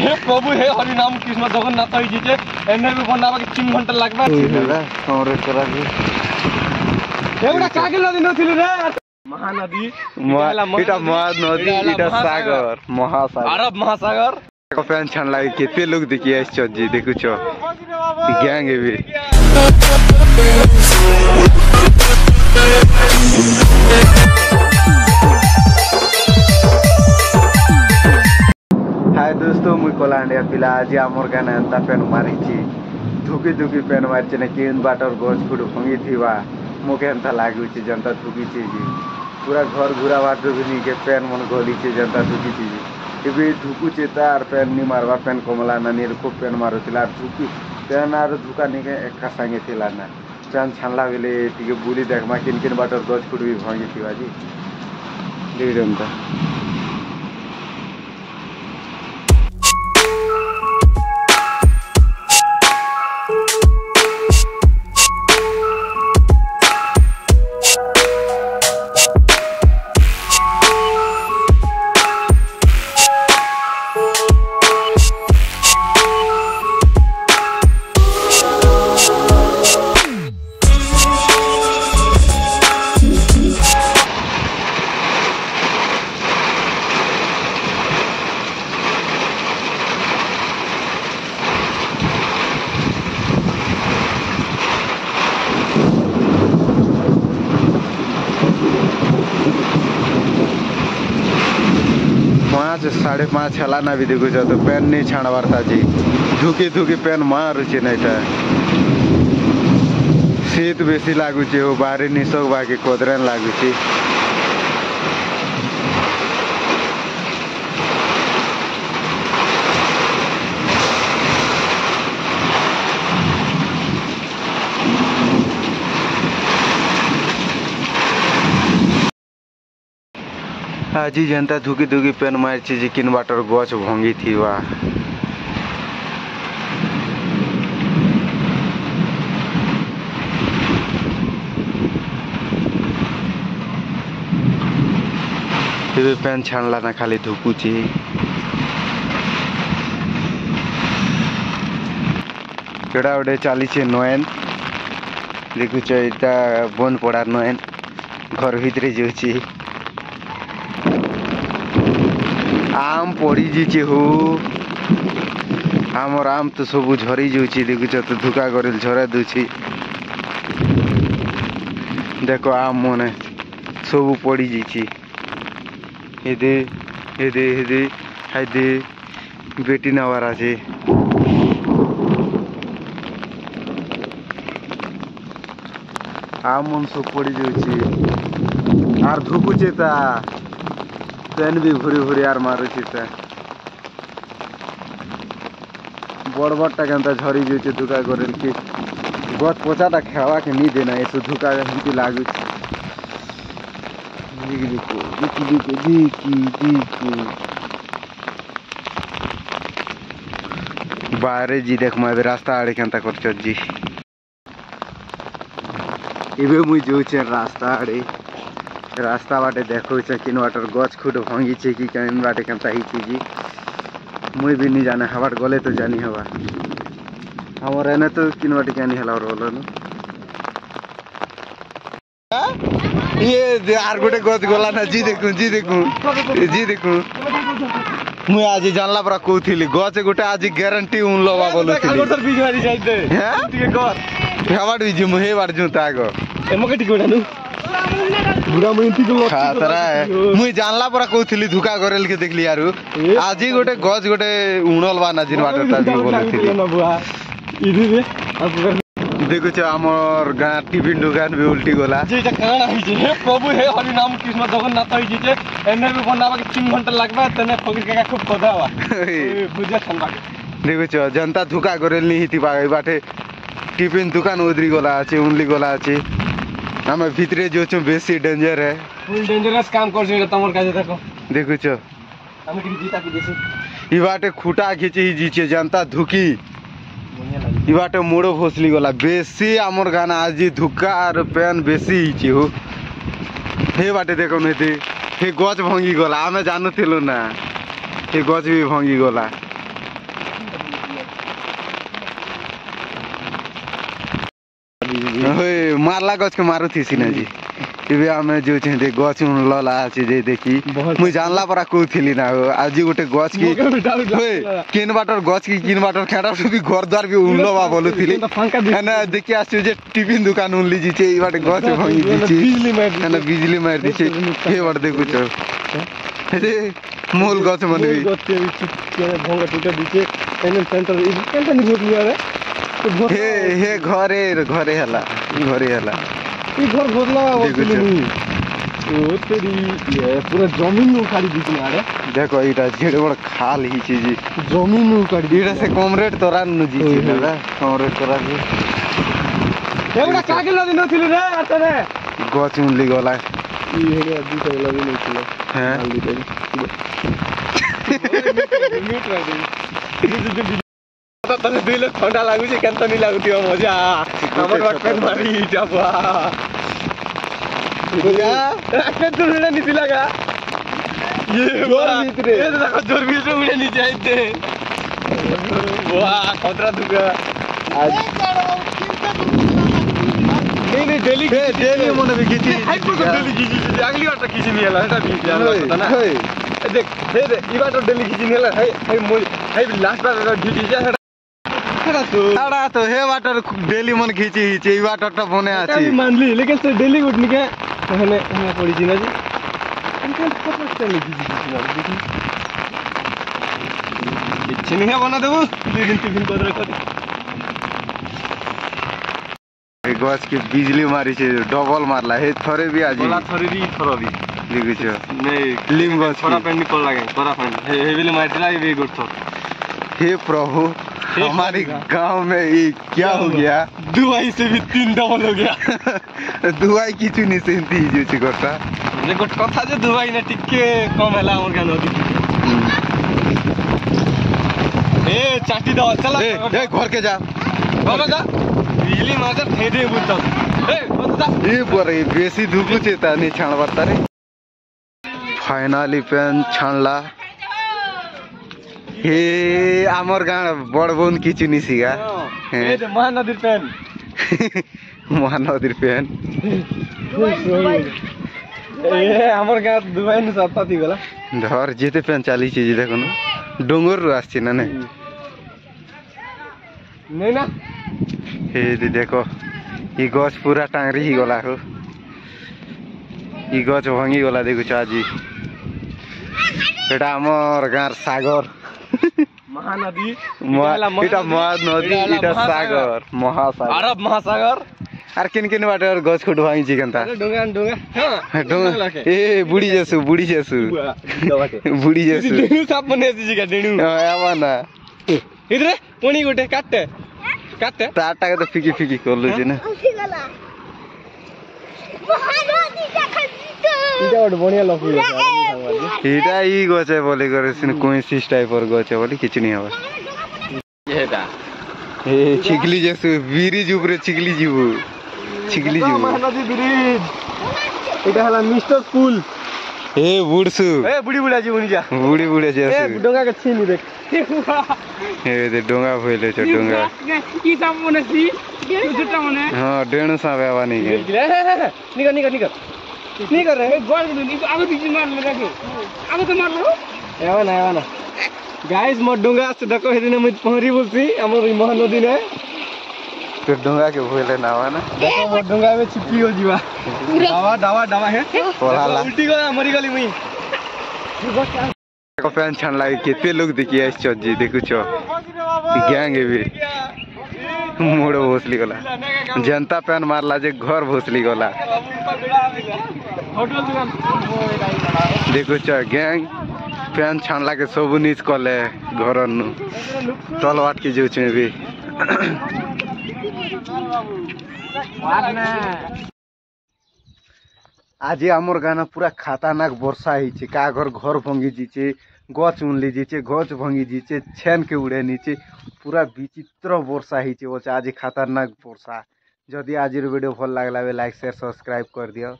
हे प्रभु हे हरि नाम कृष्ण जगन्नाथ जी जे एने भी बनाबा के 3 घंटा लागबा हेला हमरे करा के एबडा कागिल नदी नथिले रे महानदी इटा महानदी इटा सागर महासागर अरब महासागर को फैन छान लागे केते लोग देखि आइछ जी देखु छ गैंग भी हाय दोस्तों मुई कोलांडिया पिला आज आमर गाना अंता पेन मारिछि धुकी धुकी पेन मारिछि ने केन बाटर गछ फुड फंगी थिवा मोके अंता लागुछि जनता धुकी छी जी पूरा घर घुरा बात भी नी के पेन मन गोली छी जनता धुकी छी एबे धुकु छी तार पेन नी मारवा पेन कमला नानी को पेन मारुतिला धुकी पेन आर धुका नी के एक संगे थिला ना पेन छानला गेले टिके बुली देखमा किन किन बाटर गछ फुड भी फंगी थिवा जी देख जनता आज 5:30 हला ना भी देखो तो पेन नहीं छाणवार था जी धुकी धुकी पेन मारुचे नहीं था शीत बेसी लागुचे हो बाहरी निसक बाकी कोदरन लागुचे আজি जनता धुकी धुकी पेन मारछि जे किन बाटर गछ भंगी थिवा एबे पेन छानला ना खाली धुकुछि केडा ओडे चालीछे नयन देखुछ एटा बन पड़ार नयन घर भितरे जोछि आम पड़ी जीचे हो आमर आम तो सब झरी जाऊँगी देखुच तो धुका कर झरा दूची देखो आम मने सब पड़ी जीची हेदे हेदे हेदे हेदे बेटी नवार আছে आम मन सब पड़ी जाऊँगी आर धुकुचे ता पेन भी भूरी भूरी यार मारुची ता बड़ बड़टा केनता झरी जाउछे धुका करेल कि गछ पोचाटा खावा के नी देना एसो धुका हिंती लागु बाहरे जी देख मैं रास्ता आड़े केनता करछ जी एबे मुई जाउछे रास्ता आड़े रास्ता बाटे देखो किन बाटर गछ खुट भांगी छे कि किन बाटे केनता ही जी मुई भी नहीं जाने हवाट गले तो जानी हवा हमर एने तो किन बाटे केनी हला रोलो न ये आर गोटे गछ गला ना जी देखू मुई आज जानला परा कहूथिली गछ गोटे आज ग्यारंटी उन लवा बोलुथिली सर बीज मारी जाई दे हैं टिके कर हवाट भी जु हे बार जुता आगो एमके टिके डानु बुरा मुंती को खातरा है मुई जानला परा कहूथिली धुका करेल के देखली यारू आज गोटे गछ गोटे उणल बा ना जिन बाटता भी बोलुथिली ना बुआ इदी रे देखो छ हमर गां टिफिन दुकान भी उल्टी गोला जे त काना है जे हे प्रभु हे हरि नाम कृष्ण जगन्नाथ जी जे एने भी बनाबा के 3 घंटा लागबा तने फकीर के खूब पदावा बुझा छनबा देखो छ जनता धुका करेल नी हिती बाटे टिफिन दुकान उधरी गोला আছে उनली गोला আছে हम भीतरे जो छ बेसी डेंजर है फुल डेंजरस काम कर छ तमर काजे देखो देखो छ हम की जीता की देसी ई बाटे खुटा खींचे ही जीचे जनता धुकी ई बाटे मोड़ो फसली गला बेसी हमर गाना आज धुका और पेन बेसी हिची हो हे बाटे देखो नते हे गछ भंगी गला हमें जानथिलो ना हे गछ भी भंगी गला बिजली ओए मारला गछ के मारुथी सिना जी इबे हमें जो छे गछ लला अछि जे देखी मुई जानला परा कहथिली ना हो आज गोटे गछ की ओए केन बाटर गछ की किन बाटर खेड़ा भी घर द्वार भी उनलवा बोलुथिली ना देखि आछु जे टिफिन दुकान उनली जी छे ई बाटे गछ भंगी दी छे बिजली मार दी छे हे बाट देखु छ हे मूल गछ मन भी गछ के भंगा टूटा दी छे एने सेंटर ई केनता नि भोट लिया रे हे घरे हला ई घर भोटला बोलली नी ओ तेरी ये पूरा जमीन उखाड़ी दी छे रे देखो इटा जेड बड़ खाल ही छे जी जमीन उखाड़ी इटा से कम रेट तोरा न जी छे ना कम रेट तोरा जी एबडा कागे लदी नथिलु रे आतरे गछ उनली गला ई हेरे दूटा लदी नथिलु हैं मिट रादे तने दुई लोग ठंडा लागु छे केनता नि लागुतियो मजा हमर बात पेन मारी जाबा बुझा के दुरडा नीति लगा ये जोर भीतरे ये देखो जोर भीतरे उड़े नीचे आइते वाह खतरा दुगा आज नहीं डेली मन भी खींची डेली खींची अगली बार खींची नहीं हला भी पता ना देख हे ई बार डेली खींची नहीं हला हे मोई हे लास्ट बार खींची जा साड़ा तो हे वाटर डेली मन खींची ई वाटर तो बने आछि मानली लेकिन से डेली उठने के हने हने पड़ी छी ना जी इनके फोटो से लिखी छी ना देखी इच्छे नहीं है बना देबो दो दिन टिफिन कर रखो ए गछ के बिजली मारी छे डबल मारला हे थरे भी आजी बोला थरे भी देखु छ नहीं लिम गछ थोड़ा पेन निकल लागे थोड़ा पेन हे बिल मार दिला ये गुड थो हे प्रभु हमारे गांव में ये क्या हो गया दुआई से भी 3 डबल हो गया दुआई किछु नहीं सेंती जो छी गोटा ने गोट कथा जे दुआई ने टिके कम हला हमर गान नदी ए चाटी दो चला ए घर के जा बाबा जा बिजली मार थे दे बुझता ए बता ए बरे बेसी धुकु छे त नि छाण बर्ता रे फाइनली पेन छाणला हे आमर गाँ बड़ बोन किछु नि सिगा ए महानदी पेन महानदी पेन ए हमर गाँ दुबाई न सत्ता थी गला धर जेते पेन चाली छी देखो न डोंगर रु आछि ना ने नहीं ना हे देखो ई गछ पूरा टांगरी ही गला हो ई गछ भांगी गला देखु छ आजी एटा हमर गाँर सागर महानदी इटा महानदी इटा सागर महासागर अरब महासागर आर किन बाटे और गछ खुट भांगी छी केनता डोंगा डोंगा हां डोंगा ए बुढ़ी जेसु बुढ़ी जेसु डेणु साप बने छी का डेणु आवा ना इधर कोनी गोटे काटते ताटा के तो फिकी फिकी करलु छी ना इटा बड बढ़िया लफी इटा ई गछ बोले करे सिन कोई सिस टाइप और गछ बोले किछ नहीं हवा एटा ए छिकली जेसु ब्रिज ऊपर छिकली जीवु महानदी ब्रिज इटा हला मिस्टर पुल ए बुड़सु ए बुढ़ी बुढ़ा जी जा बुढ़ी जेसु ए डोंगा के छीनी देख ए दे डोंगा भइले छ डोंगा ई सब मने सी छुटा मने हां डेणु साबे आवा नहीं के निकर रे गोल नी आगे बीच मार ले रखे आगे तो मार लो एवा ना गाइस मो डोंगा से देखो हेदिने म पहरी बोलसी हमर महानदी ने तो डोंगा के भइले ना आवा ना देखो मो डोंगा में चिपकी हो जीवा दावा है पोलाला उल्टी गला मरी गली मई को पेन छन लागे केते लोग देखि आइछ जी देखु छ गैंग भी मोड़ भोसली गला जनता पेन मारला जे घर भोसली गला देखो छ गैंग पेन छानला के सब नीच कले घर नु तलवाट के जो छे भी आज आमर गाना पूरा खतरनाक वर्षा ही छे का घर भंगी जीचे गछ उनली जीचे गछ भंगी जीचे छेन के उड़े नीचे पूरा विचित्र वर्षा ही छे आज खतरनाक वर्षा जदि आज वीडियो भल लागला लाइक शेयर सब्सक्राइब कर दियो।